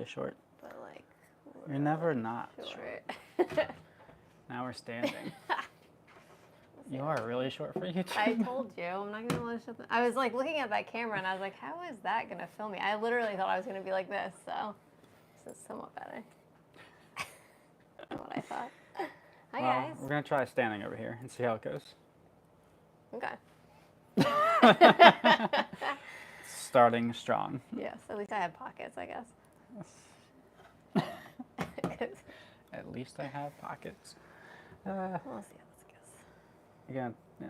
short. But like, You're never not short. Now we're standing. You are really short for YouTube. I told you, I'm not gonna let shut. I was like looking at that camera and I was like, how is that gonna film me? I literally thought I was gonna be like this, so this is somewhat better than what I thought. Hi guys. We're gonna try standing over here and see how it goes. Okay. Starting strong. Yes, at least I have pockets, I guess. At least I have pockets. We'll see how this goes. Again, yeah.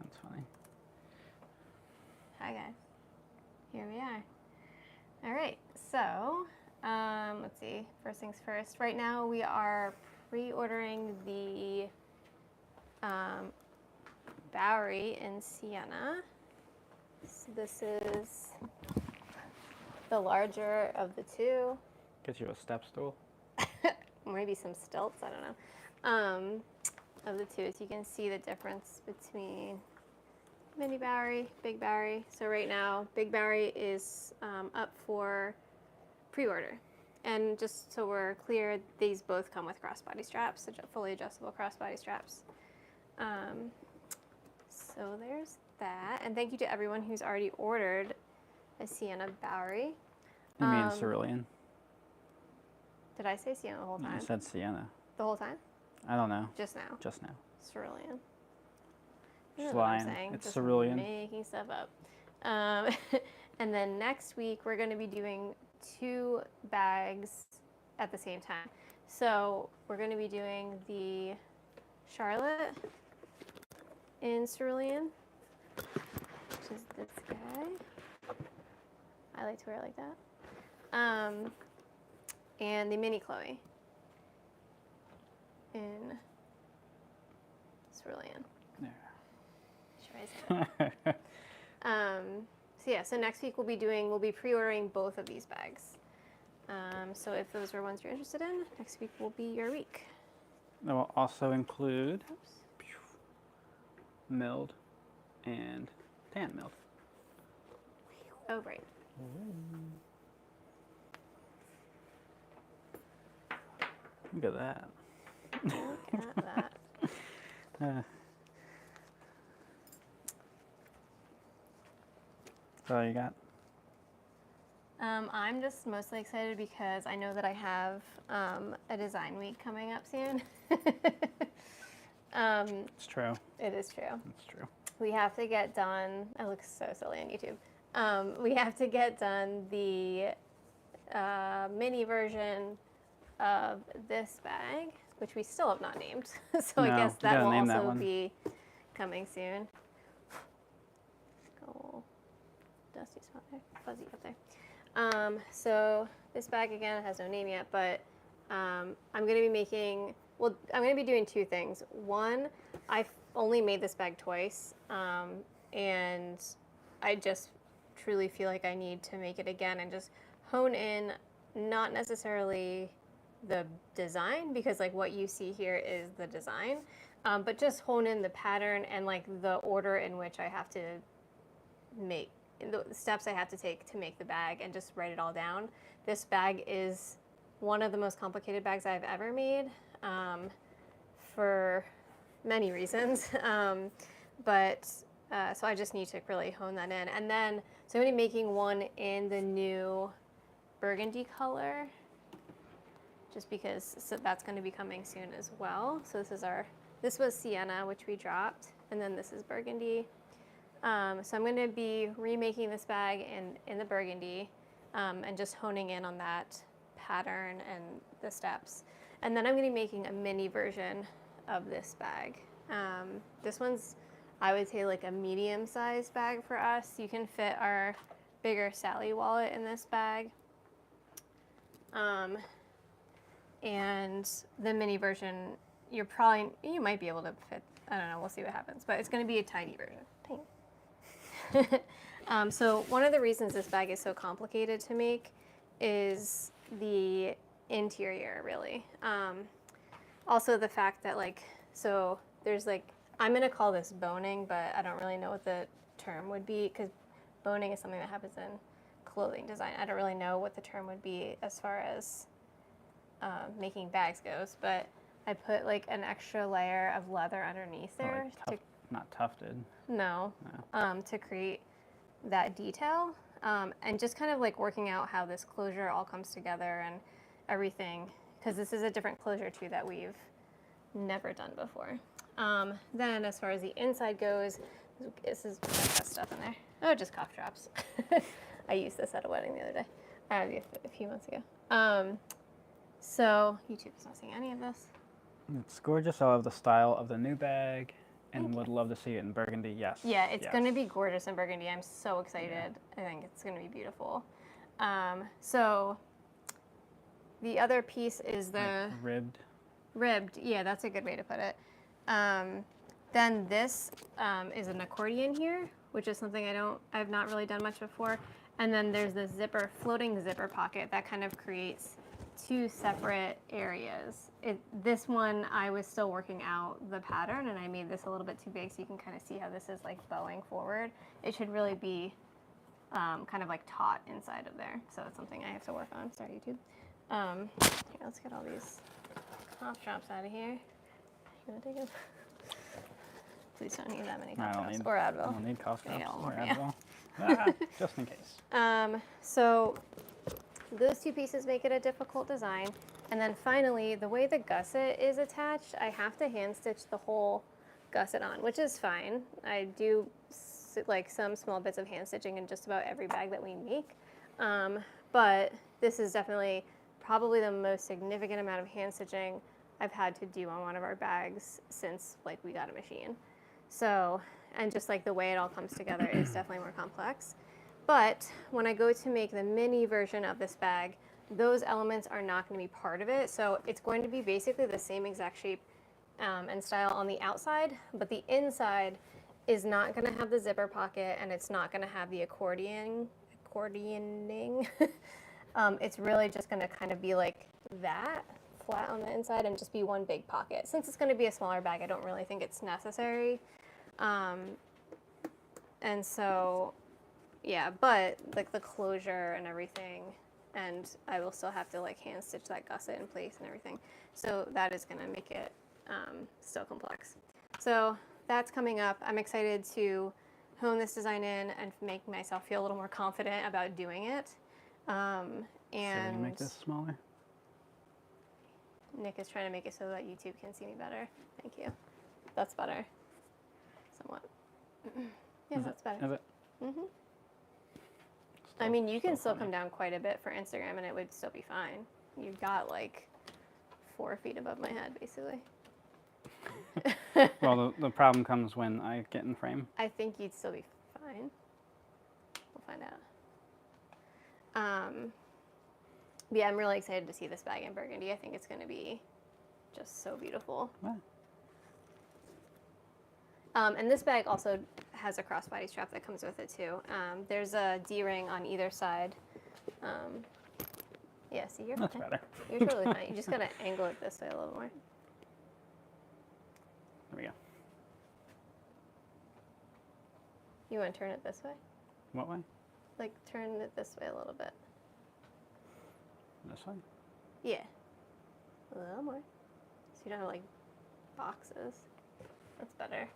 That's funny. Hi guys. Here we are. All right, so let's see. First things first. Right now we are pre-ordering the Bowery in Sienna. So this is the larger of the two. Get you a step stool. Maybe some stilts, I don't know. Of the two, so you can see the difference between Mini Bowery, Big Bowery. So right now, Big Bowery is up for pre-order. And just so we're clear, these both come with crossbody straps, fully adjustable crossbody straps. So there's that. And thank you to everyone who's already ordered a Sienna Bowery. You mean cerulean? Did I say Sienna the whole time? You said Sienna. The whole time? I don't know. Just now? Just now. Cerulean. Just What I'm lying. saying. It's Just cerulean. making stuff up. And then next week, we're going to be doing 2 bags at the same time. So we're going to be doing the Charlotte in cerulean, which is this guy. I like to wear it like that. And the Mini Chloe in cerulean. Yeah. Sure I said it. So yeah, so next week we'll be pre-ordering both of these bags. So if those are ones you're interested in, next week will be your week. That will also include milled and tan milled. Oh, right. Look at that. Look at that. So you got? I'm just mostly excited because I know that I have a design week coming up soon. It's true. It is true. It's true. We have to get done. I look so silly on YouTube. We have to get done the mini version of this bag, which we still have not named. So No, I guess you that gotta will name that also one. be coming soon. Oh, dusty spot there, fuzzy up there. So this bag again has no name yet, but I'm going to be making. Well, I'm going to be doing 2 things. One, I've only made this bag twice, and I just truly feel like I need to make it again and just hone in, not necessarily the design, because like what you see here is the design, but just hone in the pattern and like the order in which I have to make, the steps I have to take to make the bag, and just write it all down. This bag is one of the most complicated bags I've ever made, for many reasons, so I just need to really hone that in. And then, so I'm going to be making one in the new burgundy color, just because that's going to be coming soon as well. So this was Sienna, which we dropped, and then this is burgundy. So I'm going to be remaking this bag in the burgundy, and just honing in on that pattern and the steps. And then I'm going to be making a mini version of this bag. This one's, I would say, like a medium-sized bag for us. You can fit our bigger Sally wallet in this bag. And the mini version, you might be able to fit, I don't know, we'll see what happens. But it's going to be a tiny version. Tiny. So one of the reasons this bag is so complicated to make is the interior, really. Also the fact that so there's I'm going to call this boning, but I don't really know what the term would be, because boning is something that happens in clothing design. I don't really know what the term would be as far as making bags goes, but I put like an extra layer of leather underneath there. Like not tufted. No. To create that detail. And just kind of like working out how this closure all comes together and everything, because this is a different closure too that we've never done before. Then as far as the inside goes, this is got stuff in there. Oh, just cough drops. I used this at a wedding the other day, a few months ago. So YouTube is not seeing any of this. It's gorgeous. I love the style of the new bag, and would love to see it in burgundy. Yes. Yeah, it's going to be gorgeous in burgundy. I'm so excited. Yeah. I think it's going to be beautiful. So the other piece is the like ribbed. Ribbed, yeah, that's a good way to put it. Then this is an accordion here, which is something I've not really done much before. And then there's the floating zipper pocket that kind of creates two separate areas. This one, I was still working out the pattern, and I made this a little bit too big, so you can kind of see how this is like bowing forward. It should really be kind of like taut inside of there. So it's something I have to work on. Sorry, YouTube. Here, let's get all these cough drops out of here. You want to take them? Please don't need that many cough drops. Or Advil. I don't need cough drops. Yeah, Or Advil. Just in case. So those two pieces make it a difficult design. And then finally, the way the gusset is attached, I have to hand stitch the whole gusset on, which is fine. I do like some small bits of hand stitching in just about every bag that we make. But this is definitely probably the most significant amount of hand stitching I've had to do on one of our bags since like we got a machine. So, and just like the way it all comes together is definitely more complex. But when I go to make the mini version of this bag, those elements are not going to be part of it. So it's going to be basically the same exact shape and style on the outside, but the inside is not going to have the zipper pocket, and it's not going to have the accordioning. It's really just going to kind of be like that, flat on the inside, and just be one big pocket. Since it's going to be a smaller bag, I don't really think it's necessary. And so, yeah, but like the closure and everything, and I will still have to like hand stitch that gusset in place and everything. So that is going to make it still complex. So that's coming up. I'm excited to hone this design in and make myself feel a little more confident about doing it. And so you make this smaller? Nick is trying to make it so that YouTube can see me better. Thank you. That's better. Somewhat. Yeah, that's better. Is it? Mm-hmm. I mean, you can still come down quite a bit for Instagram, and it would still be fine. You've got like 4 feet above my head, basically. Well, the problem comes when I get in frame. I think you'd still be fine. We'll find out. Yeah, I'm really excited to see this bag in burgundy. I think it's going to be just so beautiful. Wow. And this bag also has a crossbody strap that comes with it too. There's a D-ring on either side. Yeah, see, you're That's fine. better. You're totally fine. You just got to angle it this way a little more. There we go. You want to turn it this way? What way? Like, turn it this way a little bit. This way? Yeah. A little more. So you don't have, like, boxes. That's better.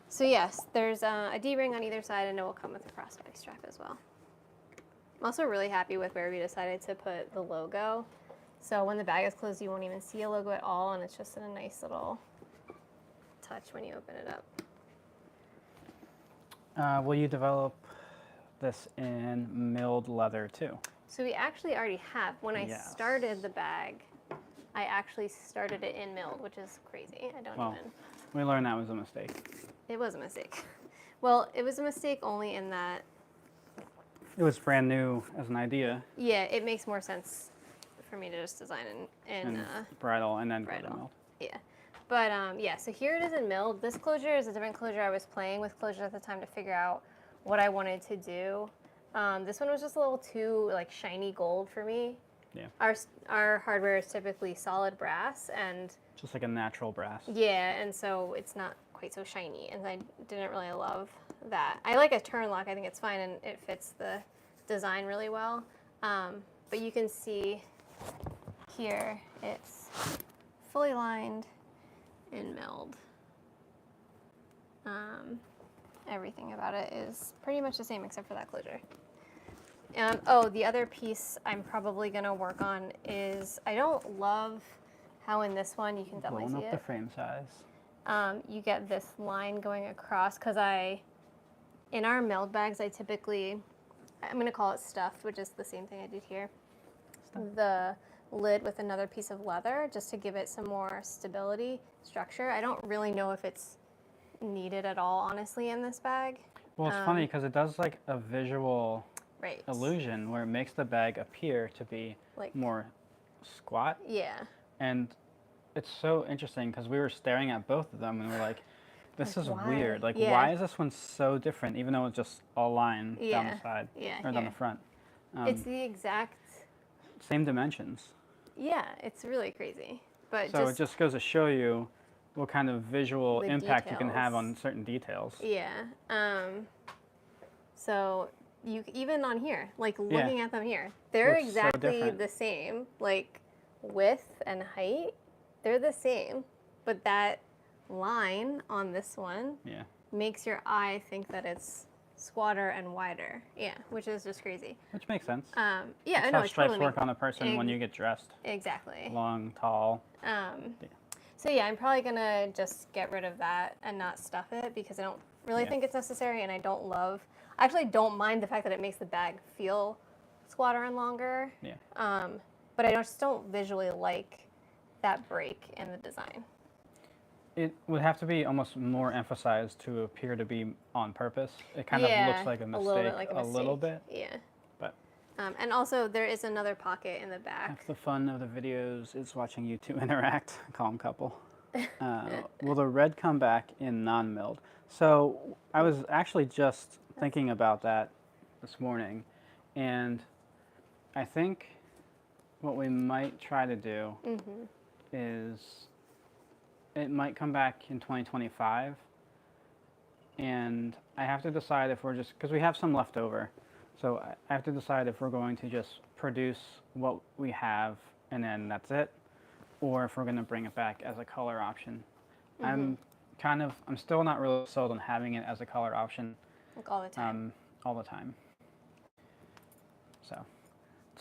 So yes, there's a D-ring on either side, and it will come with a crossbody strap as well. I'm also really happy with where we decided to put the logo. So when the bag is closed, you won't even see a logo at all, and it's just a nice little touch when you open it up. Will you develop this in milled leather too? So we actually already have. When I Yes. started the bag, I actually started it in milled, which is crazy. I don't even. We learned that was a mistake. It was a mistake. Well, it was a mistake only in that. It was brand new as an idea. Yeah, it makes more sense for me to just design in bridal and then go to bridal. milled. Yeah. But yeah, so here it is in milled. This closure is a different closure. I was playing with closure at the time to figure out what I wanted to do. This one was just a little too like shiny gold for me. Yeah. Our hardware is typically solid brass, and Just like a natural brass. yeah, and so it's not quite so shiny, and I didn't really love that. I like a turn lock. I think it's fine and it fits the design really well. But you can see here it's fully lined and milled. Everything about it is pretty much the same except for that closure. Oh, the other piece I'm probably going to work on is, I don't love how in this one, you can definitely Blowing see up the it. frame size. You get this line going across because in our milled bags, I'm going to call it stuffed, which is the same thing I did here. The lid with another piece of leather just to give it some more stability, structure. I don't really know if it's needed at all, honestly, in this bag. Well, it's funny because it does like a visual illusion where it makes the bag appear to be like more squat. Yeah. And it's so interesting because we were staring at both of them and we're like, this is weird. Like, why is this one so different, even though it's just all line down the side or down the front? It's the exact same dimensions. Yeah, it's really crazy. But so it just goes to show you what kind of visual impact you can have on certain details. Yeah. So you even on here, like looking at them here, they're exactly the same, like width and height, they're the same, but that line on this one makes your eye think that it's squatter and wider. Yeah, which is just crazy. Which makes sense. Yeah, I know. Stripes work on a person when you get dressed. Exactly. Long, tall. So yeah, I'm probably gonna just get rid of that and not stuff it because I don't really think it's necessary, and I actually don't mind the fact that it makes the bag feel squatter and longer. Yeah. But I just don't visually like that break in the design. It would have to be almost more emphasized to appear to be on purpose. It kind of looks like a mistake, a little bit. Yeah. But. And also, there is another pocket in the back. Half the fun of the videos is watching you two interact, calm couple. Will the red come back in non-milled? So I was actually just thinking about that this morning, and I think what we might try to do is it might come back in 2025, and I have to decide if we're just, because we have some left over, so I have to decide if we're going to just produce what we have and then that's it, or if we're going to bring it back as a color option. I'm still not really sold on having it as a color option. Like all the time. All the time. So,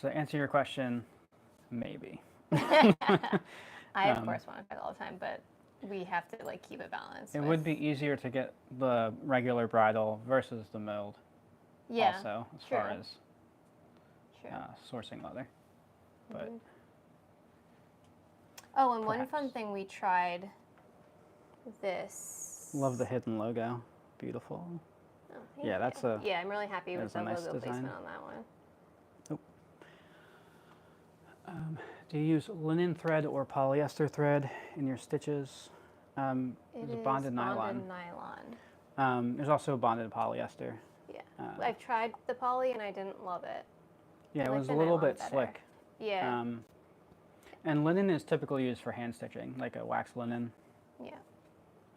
to answer your question, maybe. I of course want it all the time, but we have to like keep it balanced. It would be easier to get the regular bridle versus the milled. Yeah. Also, as far as sourcing leather, but. Oh, and one fun thing we tried. This. Love the hidden logo. Beautiful. Oh, yeah, that's a. Yeah, I'm really happy with the nice logo design. placement on that one. Do you use linen thread or polyester thread in your stitches? It is bonded nylon. There's also bonded polyester. Yeah, I've tried the poly and I didn't love it. Yeah, it was a little bit slick. Yeah. And linen is typically used for hand stitching, like a wax linen. Yeah.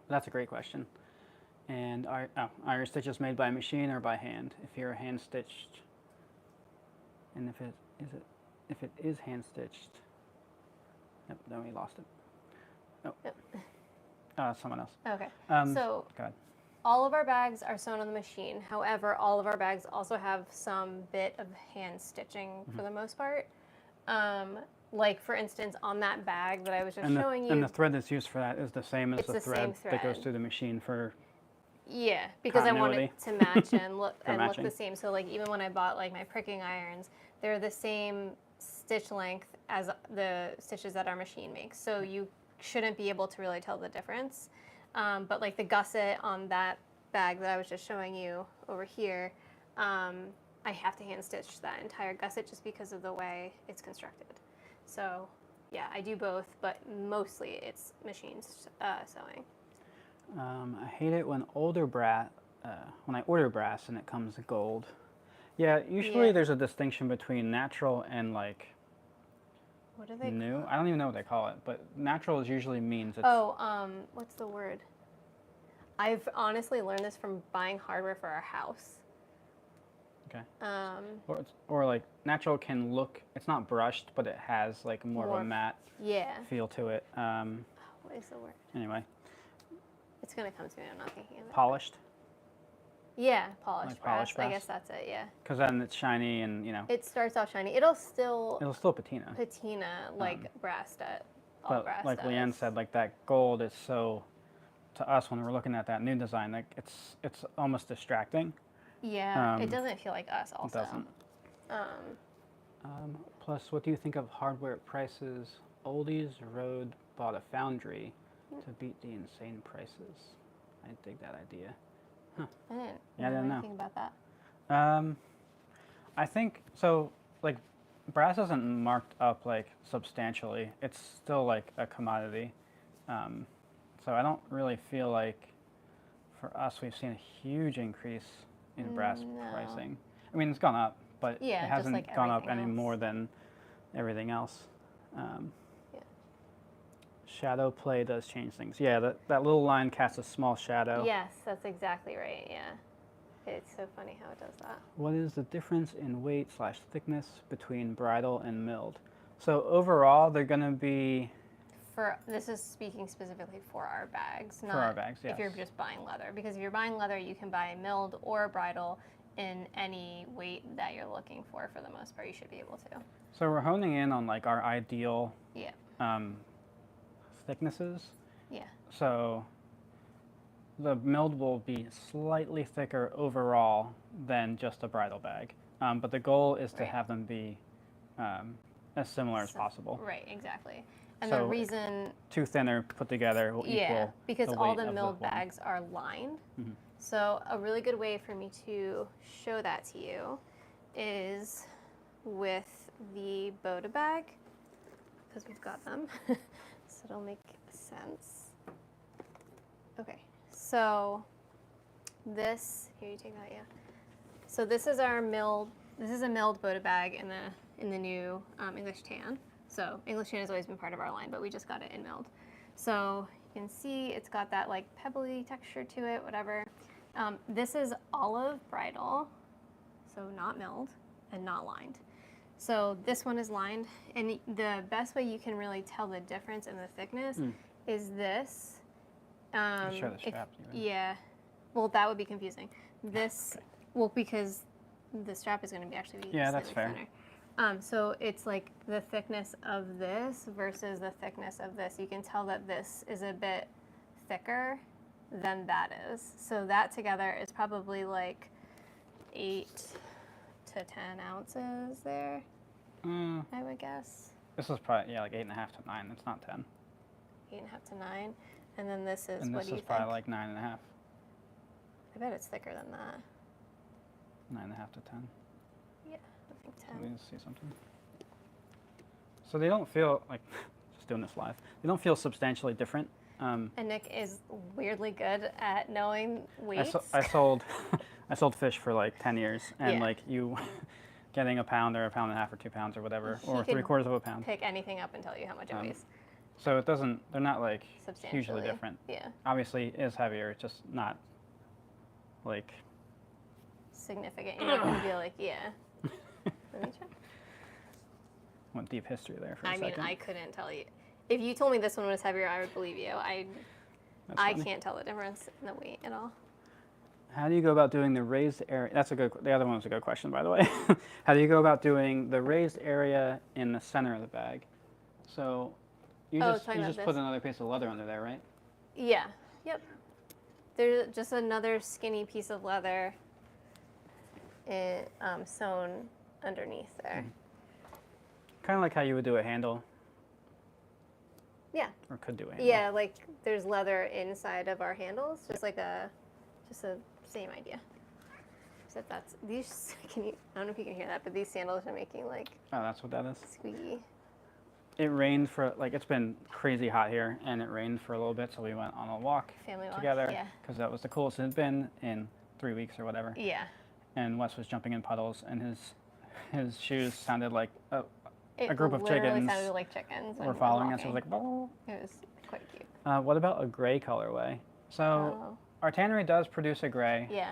That's a great question. And are your stitches made by machine or by hand? If you're hand stitched, and if it is hand stitched, nope, then we lost it. Oh, someone else. Okay. So go ahead. All of our bags are sewn on the machine. However, all of our bags also have some bit of hand stitching for the most part. Like for instance, on that bag that I was just showing you. And the thread that's used for that is the same as the thread that goes through the machine for. Yeah, because I want it to match and look the same. So like even when I bought like my pricking irons, they're the same stitch length as the stitches that our machine makes. So you shouldn't be able to really tell the difference. But like the gusset on that bag that I was just showing you over here, I have to hand stitch that entire gusset just because of the way it's constructed. So yeah, I do both, but mostly it's machine sewing. I hate it when when I order brass and it comes gold. Yeah, usually there's a distinction between natural and like what do they new. I don't even know what they call it, but natural usually means it's. Oh, what's the word? I've honestly learned this from buying hardware for our house. Okay. Um, Or like natural can look, it's not brushed, but it has like more of a matte yeah. feel to it. What is the word? Anyway, It's gonna come to me. I'm not thinking of it. polished, Yeah, polished like brass. polished I brass. guess that's it. Yeah. Because then it's shiny and It starts off shiny. It'll still it'll still patina. patina like brass does. All But brass like does. Leanne said, like that gold is so, to us when we're looking at that new design, like it's almost distracting. Yeah, it doesn't feel like us. Also. It doesn't. Plus, what do you think of hardware prices? Oldies Road bought a foundry to beat the insane prices. I dig that idea. I didn't Yeah, I didn't know. anything about that. I think so. Like, brass isn't marked up like substantially. It's still like a commodity. So I don't really feel like, for us, we've seen a huge increase in brass pricing. I mean, it's gone up, but Yeah, it just hasn't like gone up everything any else. more than everything else. Yeah. Shadow play does change things. Yeah, that little line casts a small shadow. Yes, that's exactly right. Yeah. It's so funny how it does that. What is the difference in weight/thickness between bridle and milled? So overall, they're going to be, This is speaking specifically for our bags, not for our bags, if you're yes. just buying leather. Because if you're buying leather, you can buy a milled or a bridle in any weight that you're looking for the most part. You should be able to. So we're honing in on like our ideal Yeah. thicknesses. Yeah. So the milled will be slightly thicker overall than just a bridle bag. But the goal is to Right. have them be as similar as possible. Right, exactly. And So the reason, two thinner put together will equal because the all weight the of milled one. bags are lined. So a really good way for me to show that to you is with the Boda bag, because we've got them. So it'll make sense. Okay, so this, here you take that, yeah. So this is our milled, this is a milled Boda bag in the new English tan. So English tan has always been part of our line, but we just got it in milled. So you can see it's got that like pebbly texture to it, whatever. This is olive bridle, so not milled and not lined. So this one is lined, and the best way you can really tell the difference in the thickness is this. Show the strap even. Yeah, well that would be confusing. This, well, because the strap is going to be actually Yeah, that's slightly fair. thinner. So it's like the thickness of this versus the thickness of this. You can tell that this is a bit thicker than that is. So that together is probably like 8 to 10 ounces there, I would guess. This is probably, yeah, like 8.5 to 9. It's not 10. 8.5 to 9. And then this is, And what this do you is probably think? like 9.5. I bet it's thicker than that. 9.5 to 10. Yeah, I think Let 10. me just see something. So they don't feel like, just doing this live, they don't feel substantially different. And Nick is weirdly good at knowing weights. I sold I sold fish for like 10 years, and Yeah. like you getting a pound or a pound and a half or 2 pounds or whatever, He or could 3/4 of a pound. Pick anything up and tell you how much it weighs. So it doesn't, they're not like Substantially hugely different. Yeah. Obviously it is heavier, it's just not like, Significant. You're not going to be like, yeah. Let me check. went deep history there for a I mean, second. I couldn't tell you. If you told me this one was heavier, I would believe you. I funny. can't tell the difference in the weight at all. How do you go about doing the raised area? That's a good, the other one was a good question, by the way. How do you go about doing the raised area in the center of the bag? So you Oh, just, talking you about just put this? another piece of leather under there, right? Yeah. Yep. There's just another skinny piece of leather sewn underneath there. Kind of like how you would do a handle, Yeah. or could do a handle. Yeah, like there's leather inside of our handles, just like just a same idea. Except that's these. I don't know if you can hear that, but these sandals are making like Oh, that's what that is. squeaky. It rained for, like, it's been crazy hot here, and it rained for a little bit, so we went on a walk Family walk, together, yeah. because that was the coolest it had been in 3 weeks or whatever. Yeah. And Wes was jumping in puddles, and his shoes sounded like a It group of literally chickens sounded like chickens. when were he was following us. It walking. was like, "Boo." It was quite cute. What about a gray colorway? So Oh. our tannery does produce a gray. Yeah.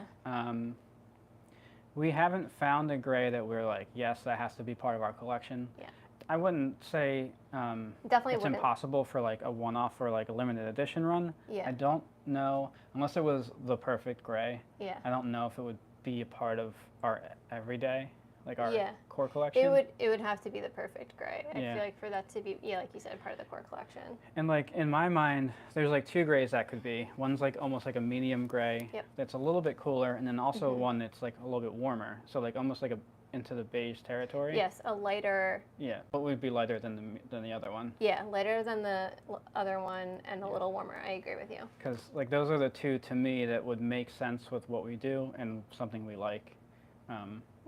We haven't found a gray that we're like, yes, that has to be part of our collection. Yeah. I wouldn't say Definitely it's wouldn't. impossible for like a one-off or like a limited edition run. Yeah. I don't know, unless it was the perfect gray. Yeah. I don't know if it would be a part of our everyday, like our Yeah. core collection. It would have to be the perfect gray. I Yeah. feel like for that to be, yeah, like you said, part of the core collection. And like in my mind, there's like two grays that could be. One's like almost like a medium gray Yep. that's a little bit cooler, and then also one that's like a little bit warmer. So like almost like a into the beige territory. Yes, a lighter. Yeah, but would be lighter than the other one. Yeah, lighter than the other one and a little warmer. I agree with you. Because like those are the two to me that would make sense with what we do and something we like.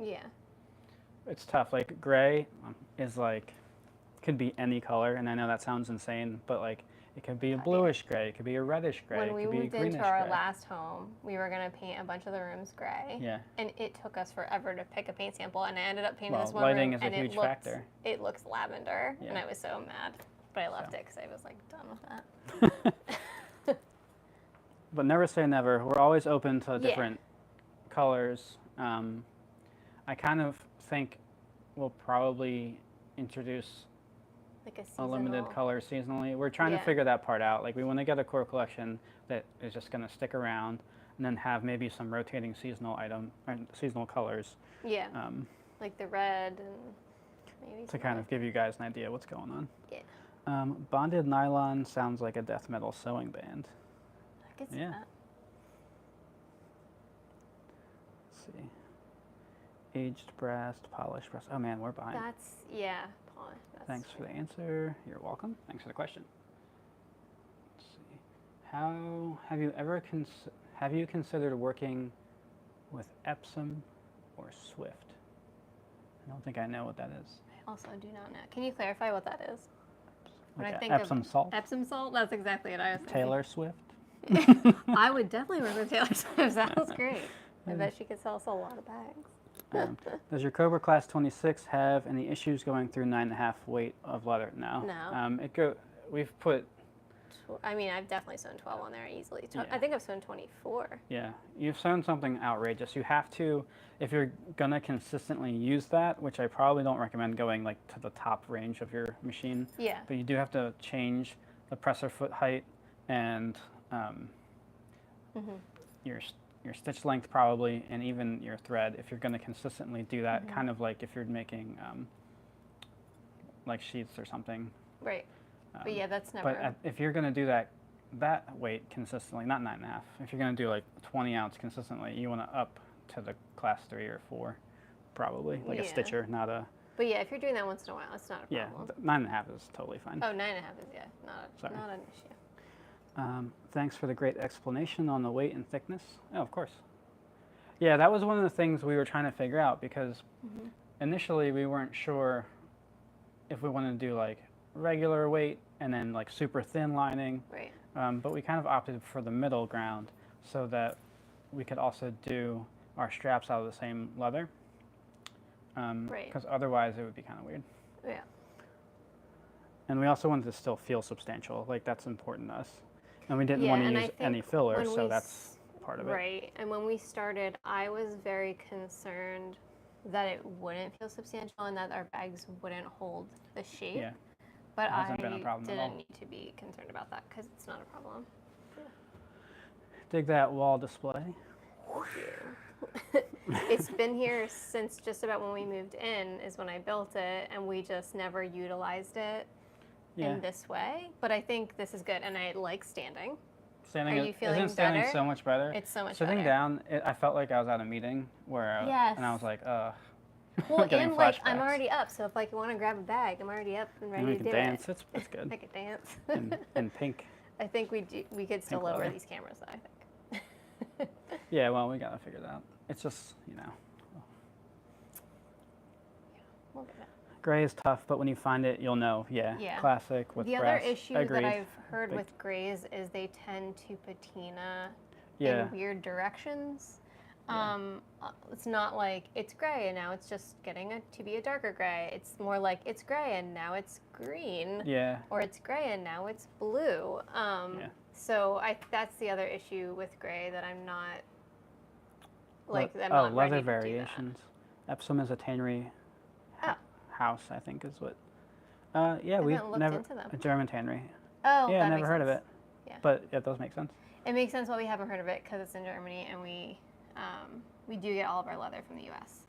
Yeah. It's tough. Like gray is like could be any color, and I know that sounds insane, but like it could be a bluish gray, it could be a reddish gray, When it we could be a moved greenish into our gray. last home, we were gonna paint a bunch of the rooms gray. Yeah. And it took us forever to pick a paint sample, and I ended up painting Well, this one lighting room, is a and huge factor. It looks lavender, and Yeah. I was so mad, but I loved So. it because I was like done with that. But never say never. We're always open to different colors. I kind of think we'll probably introduce Like a limited seasonal- color seasonally. We're trying to Yeah. figure that part out. Like we want to get a core collection that is just going to stick around, and then have maybe some rotating seasonal seasonal colors. Yeah, Um, like the red and maybe to some kind other- of give you guys an idea what's going on. Yeah. Bonded nylon sounds like a death metal sewing band. I could see Yeah. that. Let's see. Aged brass, polished brass. Oh man, we're behind. That's yeah. Paul, that's Thanks for the answer. You're welcome. Thanks for the question. Let's see. How have you ever have you considered working with Epsom or Swift? I don't think I know what that is. I also do not know. Can you clarify what that is? When Like I a think Epsom of salt? Epsom salt, that's exactly what I was thinking. Taylor Swift? I would definitely work with Taylor Swift. Sounds great. I bet she could sell us a lot of bags. Does your Cobra Class 26 have any issues going through 9.5 weight of leather? No. No. We've put, I mean, I've definitely sewn 12 on there easily. Yeah. I think I've sewn 24. yeah, you've sewn something outrageous. You have to, if you're gonna consistently use that, which I probably don't recommend going like to the top range of your machine. Yeah. But you do have to change the presser foot height and your stitch length probably, and even your thread if you're going to consistently do that. Kind of like if you're making like sheets or something. Right. But yeah, that's never. But if you're going to do that weight consistently, not 9.5. If you're going to do like 20 ounce consistently, you want to up to the class 3 or 4, probably like a Yeah. stitcher, not a. But yeah, if you're doing that once in a while, it's not a Yeah, problem. 9.5 is totally fine. Oh, 9.5 is Sorry. not an issue. Thanks for the great explanation on the weight and thickness. Oh, of course. Yeah, that was one of the things we were trying to figure out because initially we weren't sure if we wanted to do like regular weight and then like super thin lining. Right. But we kind of opted for the middle ground so that we could also do our straps out of the same leather. Right. Because otherwise it would be kind of weird. Yeah. And we also wanted to still feel substantial. Like that's important to us. And we didn't Yeah, want and to I use think any filler, when so we that's part of it. Right. And when we started, I was very concerned that it wouldn't feel substantial and that our bags wouldn't hold the shape. Yeah. But I hasn't been a problem at all. didn't need to be concerned about that because it's not a problem. Dig that wall display. It's been here since just about when we moved in is when I built it, and we just never utilized it Yeah. in this way. But I think this is good, and I like standing. Standing Are you feeling isn't standing better? so much better? It's so much Sitting better. down, I felt like I was at a meeting where, and I was like, Well, getting and like I'm flashbacks. already up, so if like you want to grab a bag, I'm already up and ready And we to can do dance. it. It's good. I could dance. and pink. I think we could still Pink lower leather. these cameras, though, I think. Yeah, well, we gotta figure that out. It's just, We'll get it. gray is tough, but when you find it, you'll know. Yeah, Yeah. classic with The brass. other issue Agreed. that I've heard Big- with grays is they tend to patina Yeah. in weird directions. It's not like it's gray and now it's just getting to be a darker gray. It's more like it's gray and now it's green. Yeah. Or it's gray and now it's blue. Yeah. So that's the other issue with gray that I'm not I'm Oh, not leather ready to do that. variations. Epsom is a tannery Oh, house, I think is what. Yeah, I we've haven't looked never into them. a German tannery. Oh, Yeah, that never makes heard of sense. it. Yeah. But it does make sense. It makes sense why we haven't heard of it because it's in Germany and we do get all of our leather from the U.S.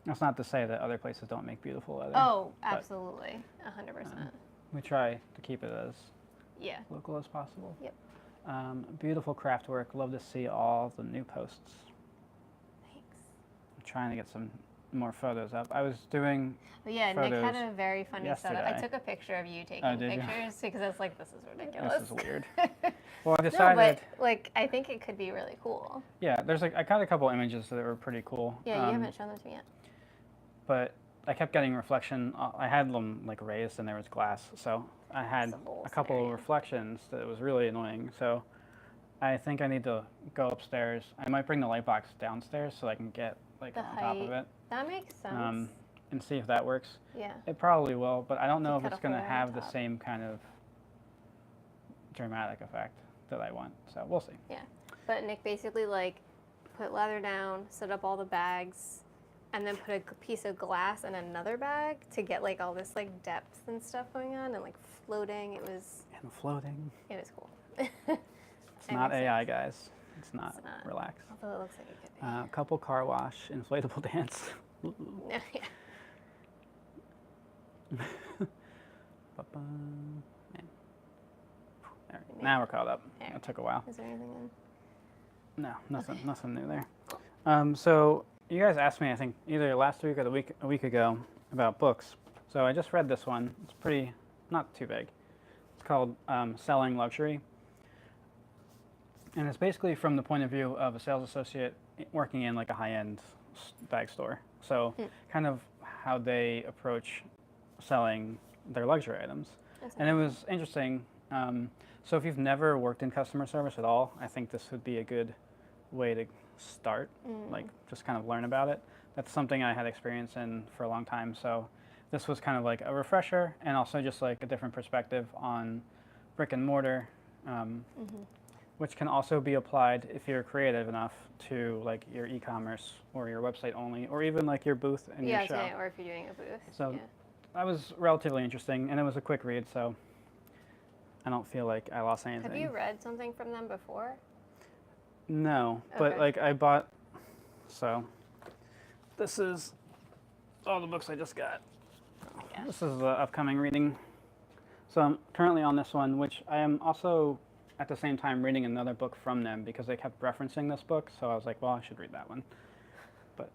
That's not to say that other places don't make beautiful leather. Oh, absolutely, 100%. We try to keep it as Yeah. local as possible. Yep. Beautiful craft work. Love to see all the new posts. Thanks. I'm trying to get some more photos up. I was doing But yeah, Nick had a very funny setup. I yesterday. took a picture of you taking did you? pictures because I was like, this is ridiculous. This is weird. Well, I No, decided. but like I think it could be really cool. Yeah, there's like I got a couple images that were pretty cool. Yeah, you haven't shown them to me yet. But I kept getting reflection. I had them like raised and there was glass, so I had That's the whole a couple scenario. of reflections that was really annoying. So I think I need to go upstairs. I might bring the light box downstairs so I can get like The on top of height. it That makes sense. and see if that works. Yeah. It probably will, but I don't know if cut it's a going to hole on have the top. same kind of dramatic effect that I want. So we'll see. Yeah. But Nick basically like put leather down, set up all the bags, and then put a piece of glass in another bag to get like all this like depth and stuff going on and like floating. It was And floating. cool. It's not AI, guys. It's not. It's not. Relax. Although it looks like it could be. Couple car wash, inflatable dance. Yeah. Ba-bum. Man. There. Now we're caught up. There. It took a while. Is there anything in? No, nothing new there. So you guys asked me, I think, either last week or a week ago about books. So I just read this one. It's pretty, not too big. It's called Selling Luxury. And it's basically from the point of view of a sales associate working in like a high-end bag store. So kind of how they approach selling their luxury items. And it was interesting. So if you've never worked in customer service at all, I think this would be a good way to start, like just kind of learn about it. That's something I had experience in for a long time. So this was kind of like a refresher and also just like a different perspective on brick and mortar, which can also be applied if you're creative enough to like your e-commerce or your website only, or even like your booth and your show. Or if you're doing a booth. So that was relatively interesting, and it was a quick read, so I don't feel like I lost anything. Have you read something from them before? No, but Okay. like I bought, so this is all the books I just got. Yeah. This is the upcoming reading. So I'm currently on this one, which I am also at the same time reading another book from them because they kept referencing this book, so I was like, well, I should read that one. But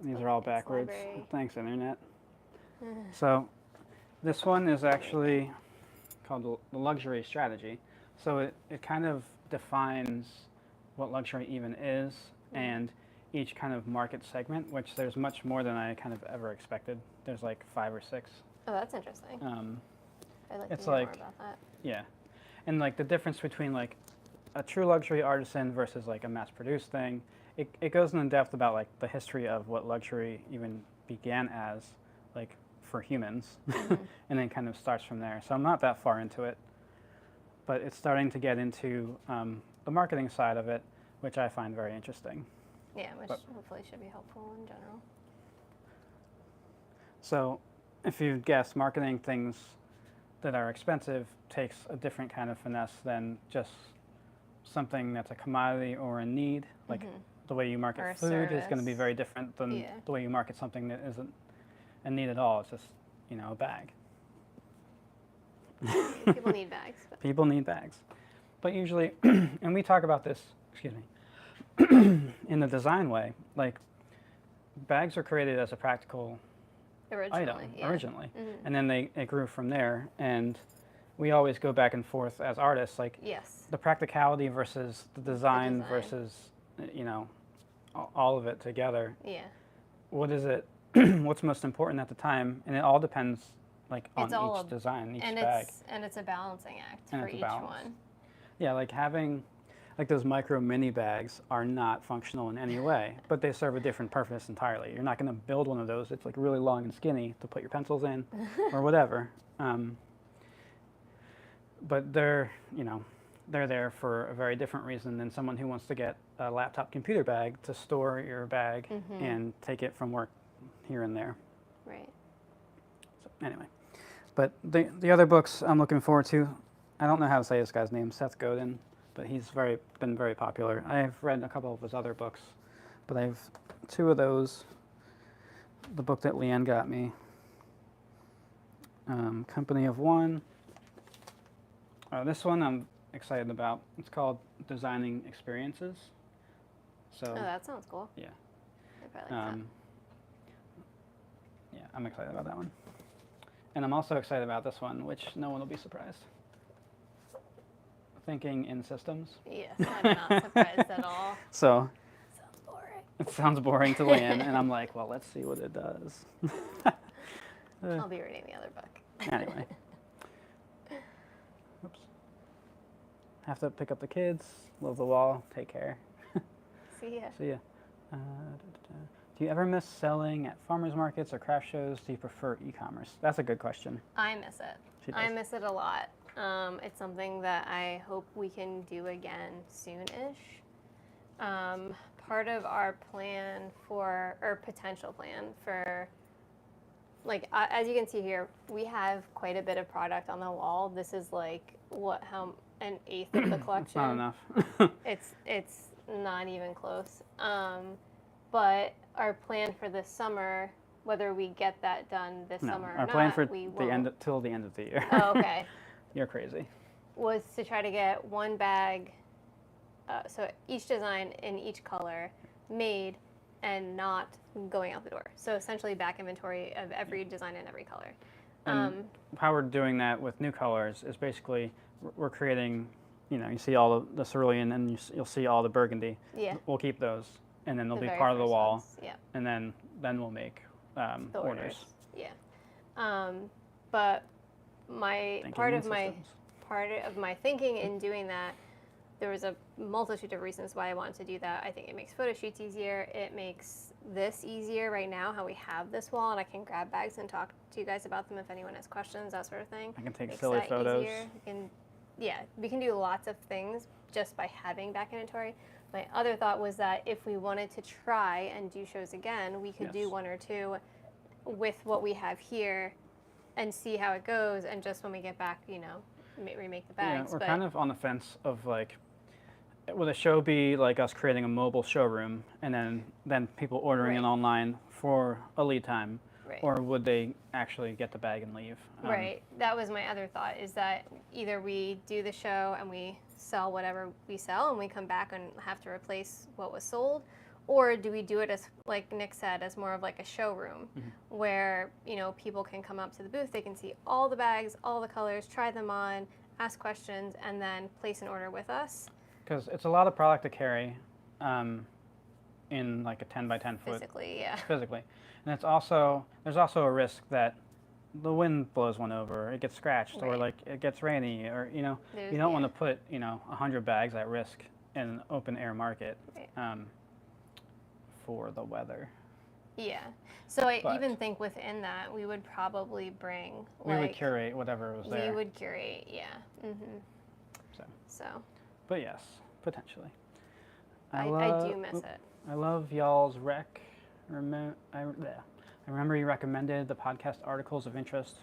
these are all backwards. library. Thanks, Internet. So this one is actually called the luxury strategy. So it kind of defines what luxury even is and each kind of market segment, which there's much more than I kind of ever expected. There's like 5 or 6. Oh, that's interesting. I'd like it's to hear like- more about that. Yeah. And like the difference between like a true luxury artisan versus like a mass-produced thing, it goes in depth about like the history of what luxury even began as, like for humans, and then kind of starts from there. So I'm not that far into it, but it's starting to get into the marketing side of it, which I find very interesting. Yeah, which But- hopefully should be helpful in general. So if you guess, marketing things that are expensive takes a different kind of finesse than just something that's a commodity or a need. Like the way you Or market a food is going to be service. very different than Yeah. the way you market something that isn't a need at all. It's just, a bag. People need bags. But People need bags. But usually, and we talk about this, excuse me, in the design way, like bags are created as a practical item originally. And then it grew from there. And we always go back and forth as artists, like Yes. the practicality versus the design, design. versus, all of it together. Yeah. What is it? What's most important at the time? And it all depends, like, on It's all each design, each and bag. it's a balancing act And for it's a each balance. one. Yeah, like having, like those micro mini bags are not functional in any way, but they serve a different purpose entirely. You're not going to build one of those. It's like really long and skinny to put your pencils in or whatever. but they're they're there for a very different reason than someone who wants to get a laptop computer bag to store your bag and take it from work here and there. Right. So anyway, but the other books I'm looking forward to, I don't know how to say this guy's name, Seth Godin, but he's been very popular. I've read a couple of his other books, but I have two of those. The book that Leanne got me, Company of One. This one I'm excited about. It's called Designing Experiences. So Oh, that sounds cool. yeah, I probably like yeah, I'm excited about that one. And I'm also excited about this one, which no one will be surprised. Thinking in Systems. that. Yes, I'm not surprised at all. So Sounds boring. it sounds boring to Leanne, and I'm like, well, let's see what it does. I'll be reading the other book. Anyway. Oops. Have to pick up the kids. Love the wall. Take care. See ya. See ya. Do you ever miss selling at farmers markets or craft shows? Do you prefer e-commerce? That's a good question. I miss it. She does. I miss it a lot. It's something that I hope we can do again soon-ish. Part of our plan or potential plan for, like, as you can see here, we have quite a bit of product on the wall. This is like, an eighth of the collection. It's not enough. It's not even close. But our plan for this summer, whether we get that done this No, summer or our not, plan for we the won't. till the end of the year. Oh, okay. You're crazy. Was to try to get one bag, so each design in each color made and not going out the door. So essentially back inventory of every design in every color. And how we're doing that with new colors is basically we're creating, you see all the cerulean and you'll see all the burgundy. Yeah. We'll keep those, and then they'll The be very part of the first wall. ones. Yeah. And then we'll make The orders. Yeah. But my Thinking part in of my systems. part of my thinking in doing that, there was a multitude of reasons why I wanted to do that. I think it makes photo shoots easier. It makes this easier right now, how we have this wall, and I can grab bags and talk to you guys about them if anyone has questions, that sort of thing. I can take Makes silly that photos. easier. We can do lots of things just by having back inventory. My other thought was that if we wanted to try and do shows again, we could do Yes. one or two with what we have here and see how it goes, and just when we get back, remake the Yeah, bags. we're but kind of on the fence of like, would a show be like us creating a mobile showroom and then people ordering it Right. online for a lead time, Right. or would they actually get the bag and leave? Right. That was my other thought, is that either we do the show and we sell whatever we sell and we come back and have to replace what was sold, or do we do it as, like Nick said, as more of like a showroom where, people can come up to the booth, they can see all the bags, all the colors, try them on, ask questions, and then place an order with us. Because it's a lot of product to carry in like a 10 by 10 foot Physically, yeah. physically. And there's also a risk that the wind blows one over, it gets scratched, or Right. like it gets rainy, or you There's- don't want yeah. to put 100 bags at risk in an open air market Right. for the weather. Yeah. So I But- even think within that, we would probably bring, We would curate whatever was there. We would curate, yeah. So But yes, potentially. I do miss it. I love y'all's rec. I remember you recommended the podcast articles of interest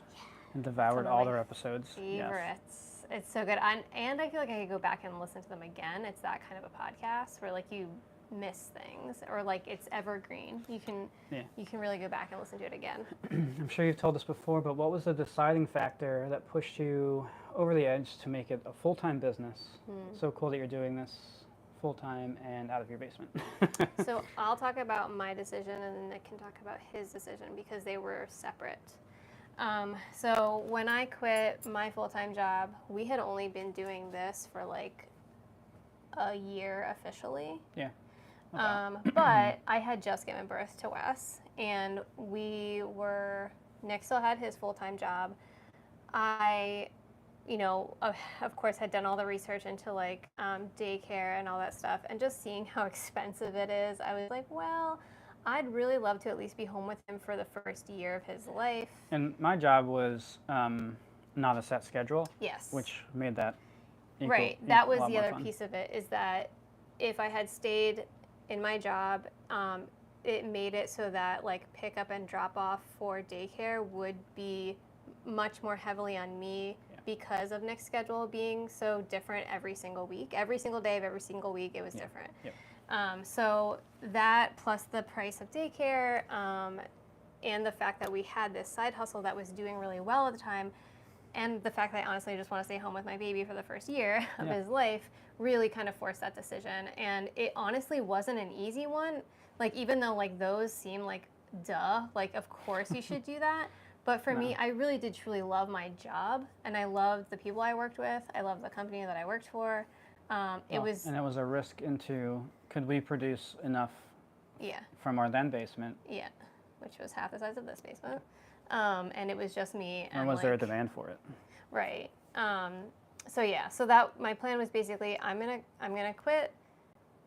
and devoured Some of all my their episodes. Yes. Favorites. It's so good. And I feel like I could go back and listen to them again. It's that kind of a podcast where like you miss things, or like it's evergreen. You can really go back and listen to it again. I'm sure you've told us before, but what was the deciding factor that pushed you over the edge to make it a full-time business? So cool that you're doing this full-time and out of your basement. So I'll talk about my decision, and then Nick can talk about his decision because they were separate. So when I quit my full-time job, we had only been doing this for like a year officially. Yeah. But I had just given birth to Wes, and Nick still had his full-time job. I, of course, had done all the research into like daycare and all that stuff, and just seeing how expensive it is, I was like, well, I'd really love to at least be home with him for the first year of his life. And my job was not a set schedule, Yes. which made that Right. equal, That a was lot the more other fun. piece of it, is that if I had stayed in my job, it made it so that like pick up and drop off for daycare would be much more heavily on me Yeah. because of Nick's schedule being so different every single week. Every single day of every single week, it was Yeah. different. Yep. So that plus the price of daycare and the fact that we had this side hustle that was doing really well at the time, and the fact that I honestly just want to stay home with my baby for the first year of Yeah. his life really kind of forced that decision. And it honestly wasn't an easy one. Like, even though like those seem like duh, like of course you should do that. But for me, No. I really did truly love my job, and I loved the people I worked with. I loved the company that I worked for. It was, and it was a risk into, could we produce enough yeah, from our then basement, yeah, which was half the size of this basement. And it was just me. or And was there a like, demand for it? right. So yeah, so that my plan was basically I'm gonna quit,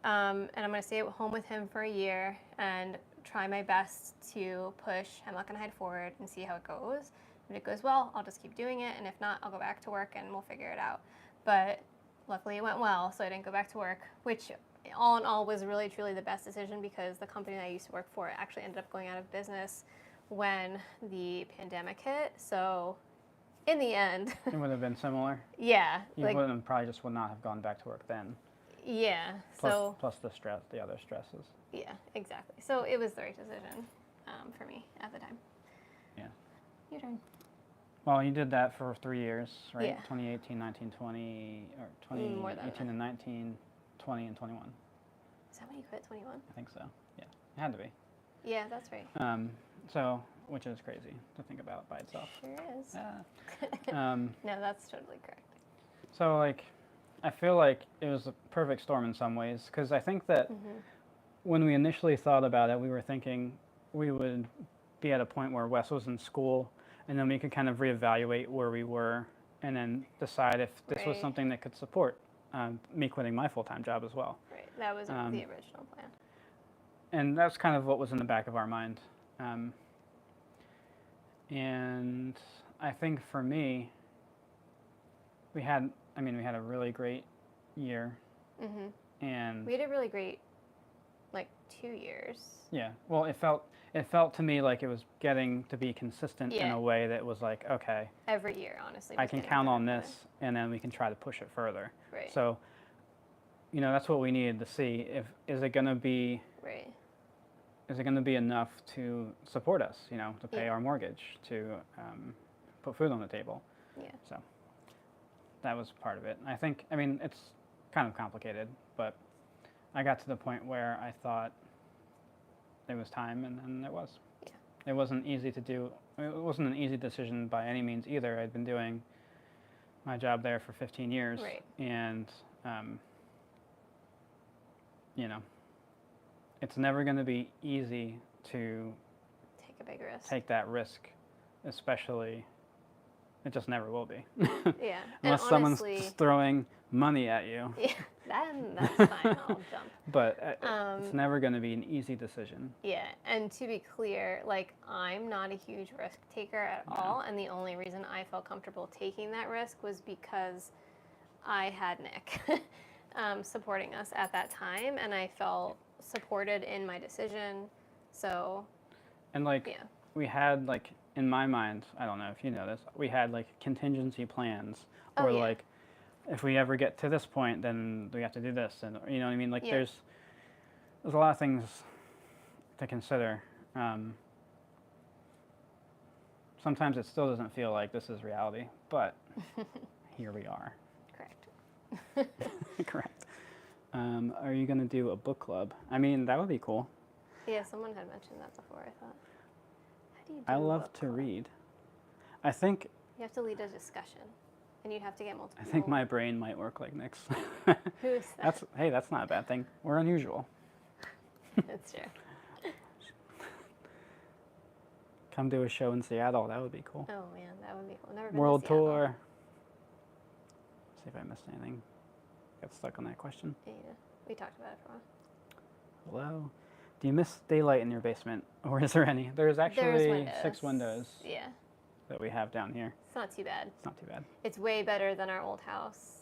and I'm gonna stay at home with him for a year and try my best to push Hemlock and Hyde forward and see how it goes. If it goes well, I'll just keep doing it, and if not, I'll go back to work and we'll figure it out. But luckily, it went well, so I didn't go back to work, which all in all was really truly the best decision because the company that I used to work for actually ended up going out of business when the pandemic hit. So in the end, It would have been similar. yeah, You like wouldn't probably just would not have gone back to work then. yeah. Plus, So plus the stress, the other stresses. yeah, exactly. So it was the right decision for me at the time. Yeah. Your turn. Well, you did that for 3 years, right? Yeah. 2018, 19, 20, or More than 2018 that. and 19, 20 and 21. Is that when you quit 21? I think so. Yeah, it had to be. Yeah, that's right. So, which is crazy to think about by itself. Sure is. Ah. No, that's totally correct. So, like, I feel like it was a perfect storm in some ways because I think that when we initially thought about it, we were thinking we would be at a point where Wes was in school, and then we could kind of reevaluate where we were, and then decide if this was Right. something that could support me quitting my full-time job as well. Right. That was the original plan. And that's kind of what was in the back of our mind. And I think for me, we had a really great year, and We had a really great, like, 2 years. yeah, well, it felt to me like it was getting to be consistent in Yeah. a way that was like, okay, Every year, honestly. I was can getting count better on and this, and then we can try to push it further. better. Right. So, that's what we needed to see. Is it going to be Right. enough to support us? To pay Yeah. our mortgage, to put food on the table. Yeah. So that was part of it. I think, it's kind of complicated, but I got to the point where I thought it was time, and then it was. Yeah. It wasn't easy to do. It wasn't an easy decision by any means either. I'd been doing my job there for 15 years, Right. and it's never going to be easy to Take a big risk. take that risk, especially. It just never will be. Yeah. Unless and someone's honestly, just throwing money at you. Yeah, that's fine. I'll jump. But it's never going to be an easy decision. Yeah, and to be clear, like, I'm not a huge risk taker at all, and the only reason I felt comfortable taking that risk was because I had Nick supporting us at that time, and I felt supported in my decision. So, And like, yeah. we had like, in my mind, I don't know if you know this, we had like contingency plans, Oh, or yeah. like, if we ever get to this point, then we have to do this, and you know what I mean. Like, Yeah. there's a lot of things to consider. Sometimes it still doesn't feel like this is reality, but here we are. Correct. Correct. Are you going to do a book club? That would be cool. Yeah, someone had mentioned that before, I thought. How do you do I a love book to club? read. I think You have to lead a discussion, and you have to get multiple. I think my brain might work like Nick's. Who's that? That's not a bad thing. We're unusual. That's true. Come do a show in Seattle. That would be cool. Oh man, that would be cool. Never been to World Seattle. tour. See if I missed anything. Got stuck on that question. Yeah, we talked about it for a while. Hello. Do you miss daylight in your basement, or is there any? There's actually There's 6 windows. Yeah. that we have down here. It's not too bad. It's not too bad. It's way better than our old house.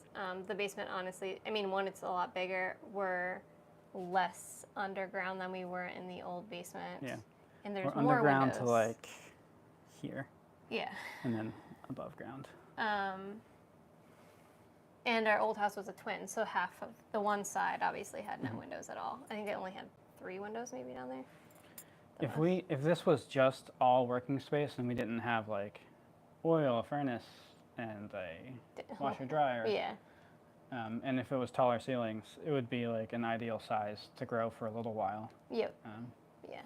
The basement, honestly, I mean, one, it's a lot bigger. We're less underground than we were in the old basement. Yeah. And there's We're more underground windows. to like here. Yeah. And then above ground. And our old house was a twin, so half of the one side obviously had no windows at all. I think they only had 3 windows maybe down there. If this was just all working space and we didn't have like oil, a furnace, and a washer dryer, Yeah. And if it was taller ceilings, it would be like an ideal size to grow for a little while. Yep. Yeah. Yeah.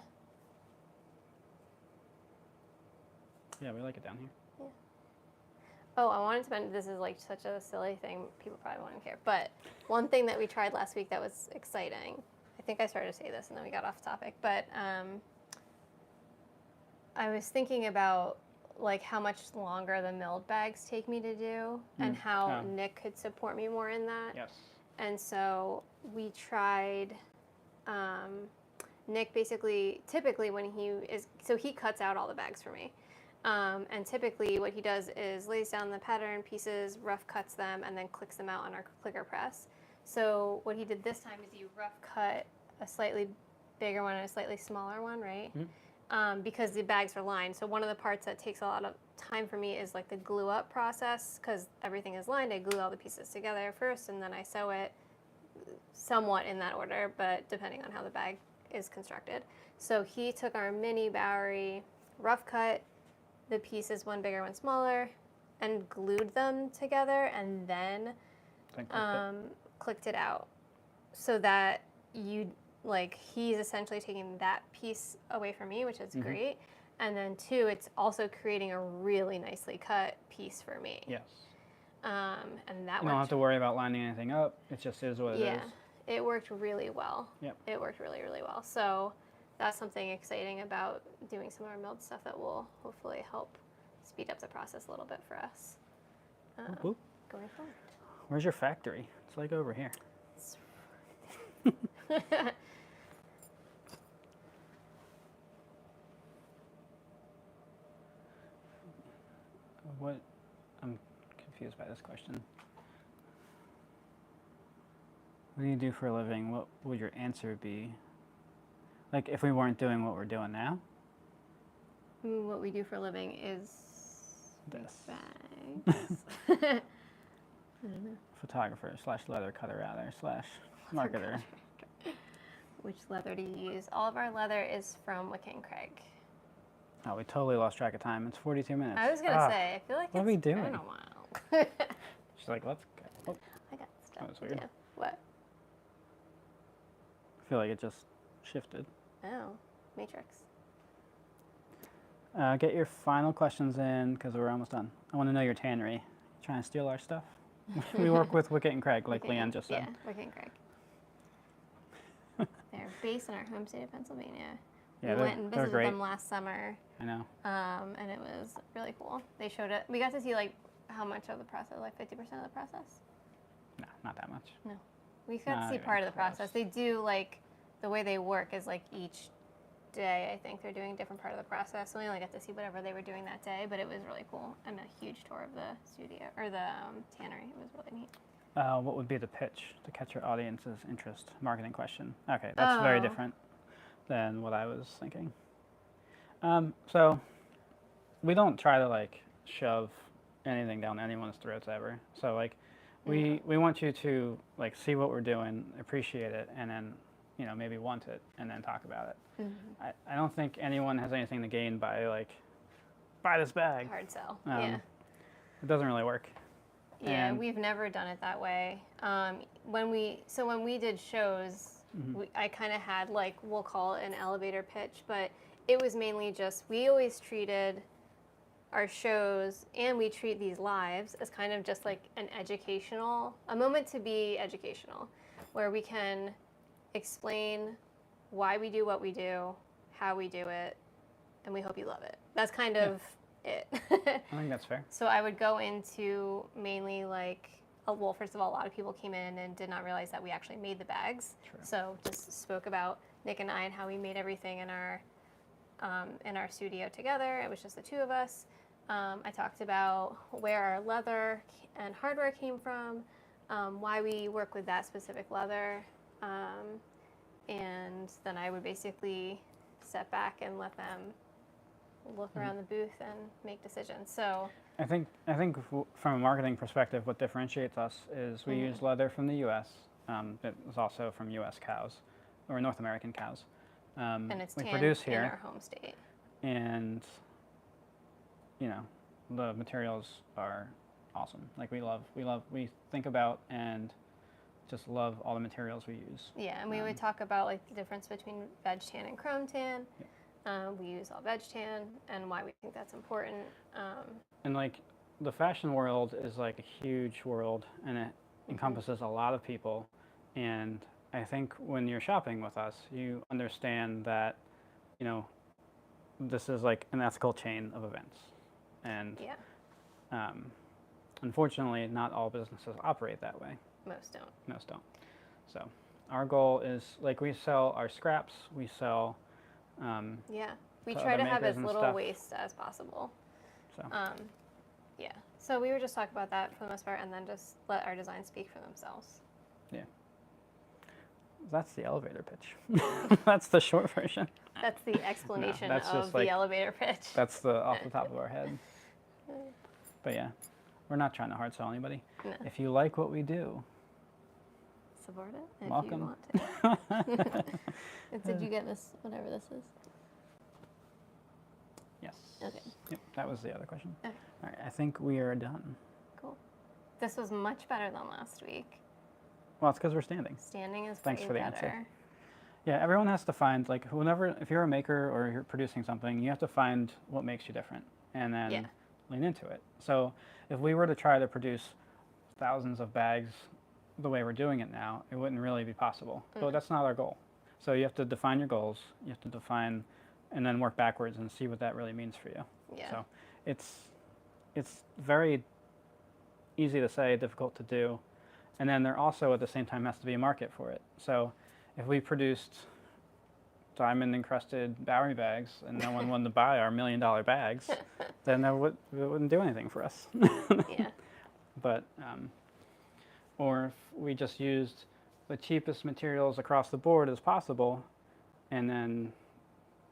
Yeah, we like it down here. Oh, I wanted to mention, this is like such a silly thing. People probably won't care. But one thing that we tried last week that was exciting, I think I started to say this and then we got off topic, but I was thinking about like how much longer the milled bags take me to do and how Nick could support me more in that. Yes. And so we tried, Nick basically, typically when he cuts out all the bags for me. And typically what he does is lays down the pattern pieces, rough cuts them, and then clicks them out on our clicker press. So what he did this time is he rough cut a slightly bigger one and a slightly smaller one, right? Because the bags are lined. So one of the parts that takes a lot of time for me is like the glue up process, because everything is lined. I glue all the pieces together first, and then I sew it somewhat in that order, but depending on how the bag is constructed. So he took our mini Bowery, rough cut the pieces, one bigger, one smaller, and glued them together, and then clicked it out, so that he's essentially taking that piece away from me, which is great, and then 2, it's also creating a really nicely cut piece for me. Yes. And that you don't have to worry about lining anything up. It just is what it is. Yeah, it worked really well. Yep. It worked really, really well. So that's something exciting about doing some of our milled stuff that will hopefully help speed up the process a little bit for us Whoop. going forward. Where's your factory? It's like over here. What? I'm confused by this question. What do you do for a living? What would your answer be? Like, if we weren't doing what we're doing now? What we do for a living is This. bags. I don't know. Photographer / leather cutter rather / marketer. Which leather do you use? All of our leather is from Wicket and Craig. Oh, we totally lost track of time. It's 42 minutes. I was gonna say, I feel like what are we doing? been a while. She's like, let's go. Oh, I got stuff was to weird. do. What? I feel like it just shifted. Oh, Matrix. Get your final questions in because we're almost done. I want to know your tannery. Trying to steal our stuff? We work with Wicket and Craig, like Leanne just said. Yeah, Wicket and Craig. They're based in our home state of Pennsylvania. Yeah, We went and they're visited great. them last summer, I know. and it was really cool. They showed it. We got to see like how much of the process, like 50% of the process. No, not that much. No, we got to Not see even part of the close. process. They do like the way they work is like each day. I think they're doing a different part of the process. So we only got to see whatever they were doing that day, but it was really cool and a huge tour of the studio or the tannery. It was really neat. What would be the pitch to catch your audience's interest? Marketing question. Okay, that's very different than what I was thinking. So we don't try to like shove anything down anyone's throats ever. So like we want you to like see what we're doing, appreciate it, and then maybe want it, and then talk about it. I don't think anyone has anything to gain by like buy this bag. Hard sell. Yeah. It doesn't really work. Yeah, And- we've never done it that way. When we did shows, I kind of had like, we'll call it an elevator pitch, but it was mainly just, we always treated our shows and we treat these lives as kind of just like a moment to be educational, where we can explain why we do what we do, how we do it, and we hope you love it. That's kind of it. I think that's fair. So I would go into mainly like, well, first of all, a lot of people came in and did not realize that we actually made the bags. True. So just spoke about Nick and I and how we made everything in our studio together. It was just the two of us. I talked about where our leather and hardware came from, why we work with that specific leather, and then I would basically step back and let them look around the booth and make decisions. So I think from a marketing perspective, what differentiates us is we use leather from the U.S. It was also from U.S. cows, or North American cows. and it's we tanned produce in here, our home state. and the materials are awesome. Like we think about and just love all the materials we use. Yeah, and we would talk about like the difference between veg tan and chrome tan. We use all veg tan and why we think that's important. And like the fashion world is like a huge world, and it encompasses a lot of people. And I think when you're shopping with us, you understand that, this is like an ethical chain of events. And unfortunately, not all businesses operate that way. Most don't. So our goal is, like, we sell our scraps, we sell We to try other to have makers as and little stuff. waste as possible. So So we would just talk about that for the most part, and then just let our designs speak for themselves. yeah, that's the elevator pitch. That's the short version. That's the explanation that's of just the like- elevator pitch. That's the off the top of our head. But yeah, we're not trying to hard sell anybody. No. If you like what we do, Support it if welcome. you want to. Did you get this, whatever this is? Yes. Okay. Yep, that was the other question. Okay. All right, I think we are done. Cool. This was much better than last week. Well, it's because we're standing. Standing is Thanks way for the better. answer. Yeah, everyone has to find, like, if you're a maker or you're producing something, you have to find what makes you different and then lean into it. So if we were to try to produce thousands of bags the way we're doing it now, it wouldn't really be possible. But that's not our goal. So you have to define your goals. You have to define and then work backwards and see what that really means for you. Yeah. So it's very easy to say, difficult to do. And then there also at the same time has to be a market for it. So if we produced diamond encrusted Bowery bags and no one wanted to buy our $1 million bags, then it wouldn't do anything for us. Yeah. But or if we just used the cheapest materials across the board as possible, and then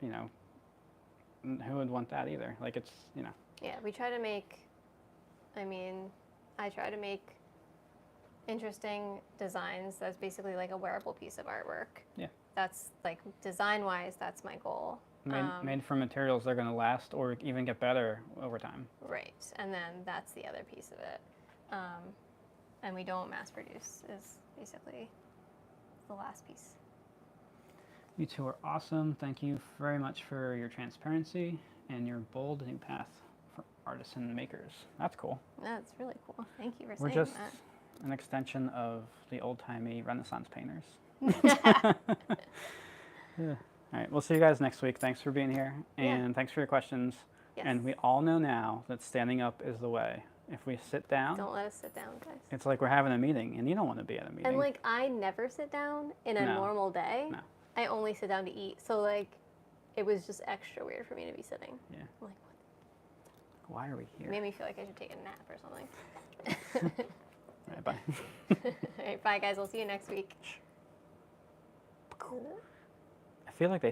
who would want that either? Like, it's Yeah, we try to make, I try to make interesting designs that's basically like a wearable piece of artwork. Yeah. That's like design-wise, that's my goal. made from materials that are going to last or even get better over time. Right, and then that's the other piece of it. And we don't mass produce is basically the last piece. You two are awesome. Thank you very much for your transparency and your bold new path for artisan makers. That's cool. That's really cool. Thank you for We're saying just that. an extension of the old-timey Renaissance painters. Yeah. All right, we'll see you guys next week. Thanks for being here, and thanks for your questions. Yes. And we all know now that standing up is the way. If we sit down, Don't let us sit down, guys. it's like we're having a meeting, and you don't want to be at a meeting. And like, I never sit down in a No. normal day. No. I only sit down to eat. So like, it was just extra weird for me to be sitting. Yeah. I'm like, Why are we what? here? Made me feel like I should take a nap or something. All right, bye. All right, bye guys. We'll see you next week. I feel like they